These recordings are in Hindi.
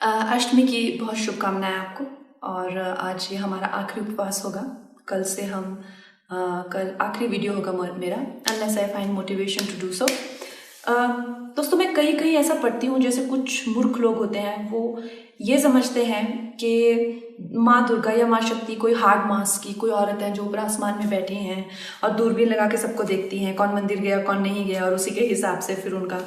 अष्टमी की बहुत शुभकामनाएं आपको। और आज ये हमारा आखिरी उपवास होगा। कल से हम कल आखिरी वीडियो होगा मेरा, unless I find motivation to do so. दोस्तों, मैं कहीं कहीं ऐसा पढ़ती हूँ जैसे कुछ मूर्ख लोग होते हैं, वो ये समझते हैं कि माँ दुर्गा या माँ शक्ति कोई हार्ड मास की कोई औरत है जो ऊपर आसमान में बैठी हैं और दूरबीन लगा के सबको देखती हैं कौन मंदिर गया कौन नहीं गया, और उसी के हिसाब से फिर उनका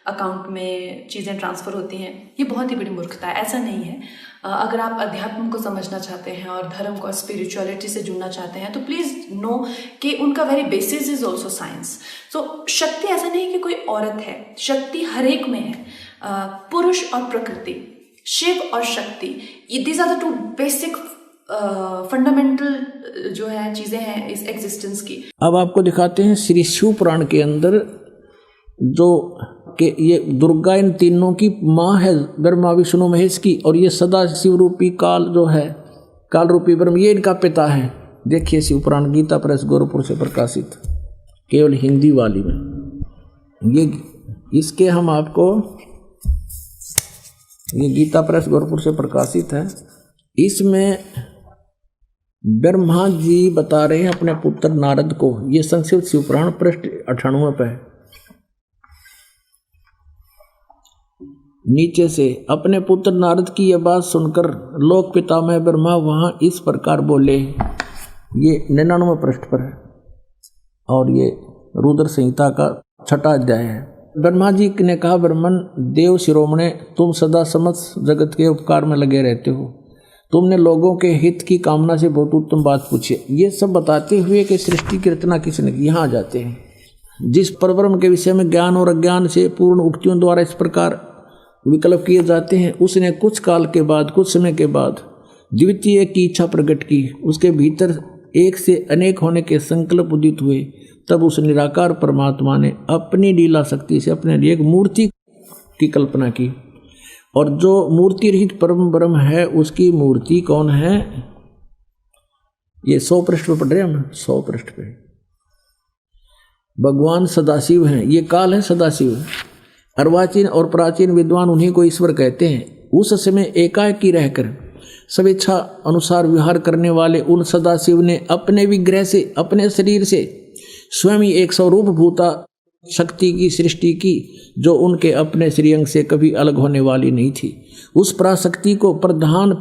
अकाउंट में चीज़ें ट्रांसफ़र होती हैं। ये बहुत ही बड़ी मूर्खता है, ऐसा नहीं है। अगर आप अध्यात्म को समझना चाहते हैं और धर्म को, स्पिरिचुअलिटी से जुड़ना चाहते हैं, तो प्लीज़ नो कि उनका very basis is also science. So Shakti ऐसा नहीं कि कोई औरत है, शक्ति हर एक में है। पुरुष और प्रकृति, शिव और Shakti, these are the two basic fundamental जो है चीज़ें हैं इस एग्जिस्टेंस की। अब आपको दिखाते हैं श्री शिव पुराण के अंदर जो कि ये दुर्गा इन तीनों की माँ है, ब्रह्मा विष्णु महेश की, और ये सदा शिव रूपी काल जो है, काल रूपी ब्रह्म, ये इनका पिता है। देखिए शिव पुराण, गीता प्रेस गोरखपुर से प्रकाशित, केवल हिंदी वाली में। ये इसके हम आपको, ये गीता प्रेस गोरखपुर से प्रकाशित है। इसमें ब्रह्मा जी बता रहे हैं अपने पुत्र नारद को, ये संस्कृत शिव पुराण पृष्ठ 98 पे है। नीचे से, अपने पुत्र नारद की यह बात सुनकर लोक पितामह ब्रह्मा वहां इस प्रकार बोले, ये 99 पृष्ठ पर है और ये रुद्र संहिता का 6वां अध्याय है। ब्रह्मा जी ने कहा, ब्रह्मन देव शिरोमणे, तुम सदा समस्त जगत के उपकार में लगे रहते हो, तुमने लोगों के हित की कामना से बहुत उत्तम बात पूछी। ये सब बताते हुए कि सृष्टि की रचना किसने की, यहाँ आ जाते हैं। जिस परब्रह्म के विषय में ज्ञान और अज्ञान से पूर्ण उक्तियों द्वारा इस प्रकार विकल्प किए जाते हैं, उसने कुछ काल के बाद, कुछ समय के बाद द्वितीय की इच्छा प्रकट की। उसके भीतर एक से अनेक होने के संकल्प उदित हुए। तब उस निराकार परमात्मा ने अपनी लीला शक्ति से अपने लिए एक मूर्ति की कल्पना की, और जो मूर्ति रहित परम ब्रह्म है उसकी मूर्ति कौन है? ये 100 पृष्ठ पर पढ़ रहे हम, 100 पृष्ठ पे भगवान सदाशिव हैं। ये काल है सदाशिव। अर्वाचीन और प्राचीन विद्वान उन्हीं को ईश्वर कहते हैं। उस समय एकाएकी रहकर सब इच्छा अनुसार विहार करने वाले उन सदाशिव ने अपने विग्रह से, अपने शरीर से स्वयं ही एक स्वरूप भूता शक्ति की सृष्टि की, जो उनके अपने श्रीअंग से कभी अलग होने वाली नहीं थी। उस पराशक्ति को प्रधान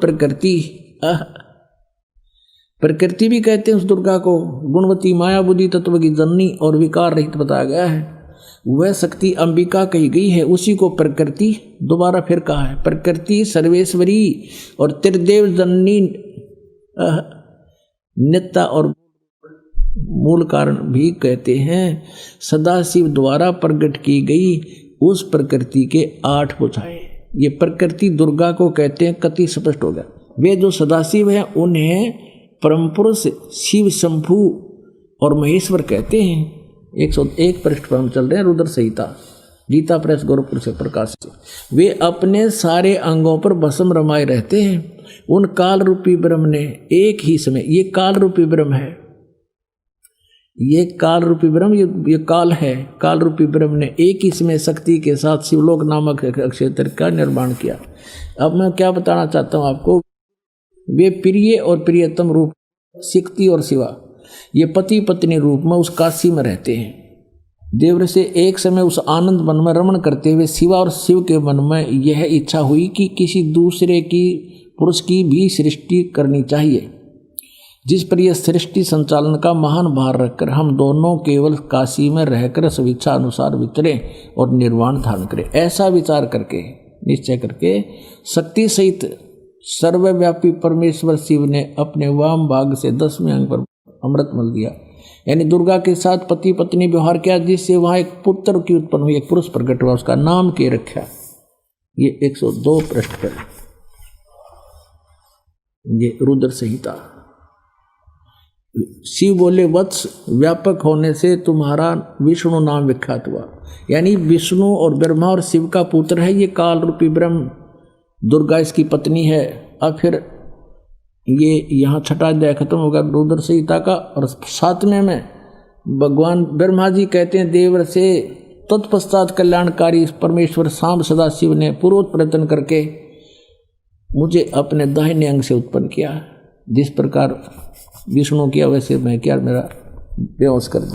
प्रकृति भी कहते हैं। उस दुर्गा को गुणवती माया बुद्धि तत्व की जननी और विकार रहित बताया गया है। वह शक्ति अंबिका कही गई है, उसी को प्रकृति दोबारा फिर कहा है। प्रकृति सर्वेश्वरी और त्रिदेव जननी नित्या और मूल कारण भी कहते हैं। सदाशिव द्वारा प्रकट की गई उस प्रकृति के 8 भुजाएं, ये प्रकृति दुर्गा को कहते हैं। कति स्पष्ट हो गया। वे जो सदाशिव हैं उन्हें परम पुरुष शिव, शंभु और महेश्वर कहते हैं। 101 पृष्ठ पर हम चल रहे हैं, रुद्र संहिता, गीता प्रेस गोरखपुर से प्रकाशित। वे अपने सारे अंगों पर भस्म रमाए रहते हैं। उन काल रूपी ब्रह्म ने एक ही समय, ये काल रूपी ब्रह्म है, ये काल रूपी ब्रह्म, ये काल है, काल रूपी ब्रह्म ने एक ही समय शक्ति के साथ शिवलोक नामक क्षेत्र का निर्माण किया। अब मैं क्या बताना चाहता हूँ आपको, वे प्रिय और प्रियतम रूप शक्ति और शिवा, ये पति पत्नी रूप में उस काशी में रहते हैं। देवर से एक समय उस आनंद मन में रमण करते हुए शिवा और शिव के मन में यह इच्छा हुई कि किसी दूसरे की पुरुष की भी सृष्टि करनी चाहिए, जिस पर यह सृष्टि संचालन का महान भार रखकर हम दोनों केवल काशी में रहकर स्वेच्छा अनुसार विचरें और निर्वाण धारण करें। ऐसा विचार करके, निश्चय करके, शक्ति सहित सर्वव्यापी परमेश्वर शिव ने अपने वाम भाग से 10वें अंग पर अमृत मल दिया, यानी दुर्गा के साथ पति पत्नी व्यवहार किया, जिससे वहां एक पुत्र की उत्पन्न हुई, एक पुरुष प्रकट हुआ, उसका नाम के रखा। ये 102 पृष्ठ पर, ये रुद्र संहिता। शिव बोले, वत्स, व्यापक होने से तुम्हारा विष्णु नाम विख्यात हुआ, यानी विष्णु और ब्रह्मा और शिव का पुत्र है ये काल रूपी ब्रह्म। दुर्गा इसकी पत्नी है। अब फिर ये यहाँ 6वां अध्याय खत्म होगा रुद्र संहिता का, और 7वें में भगवान ब्रह्मा जी कहते हैं देवर से, तत्पश्चात कल्याणकारी परमेश्वर सांब सदाशिव ने पूर्वोत प्रयत्न करके मुझे अपने दाहिने अंग से उत्पन्न किया, जिस प्रकार विष्णु किया वैसे मैं किया, मेरा बेहोश कर दिया।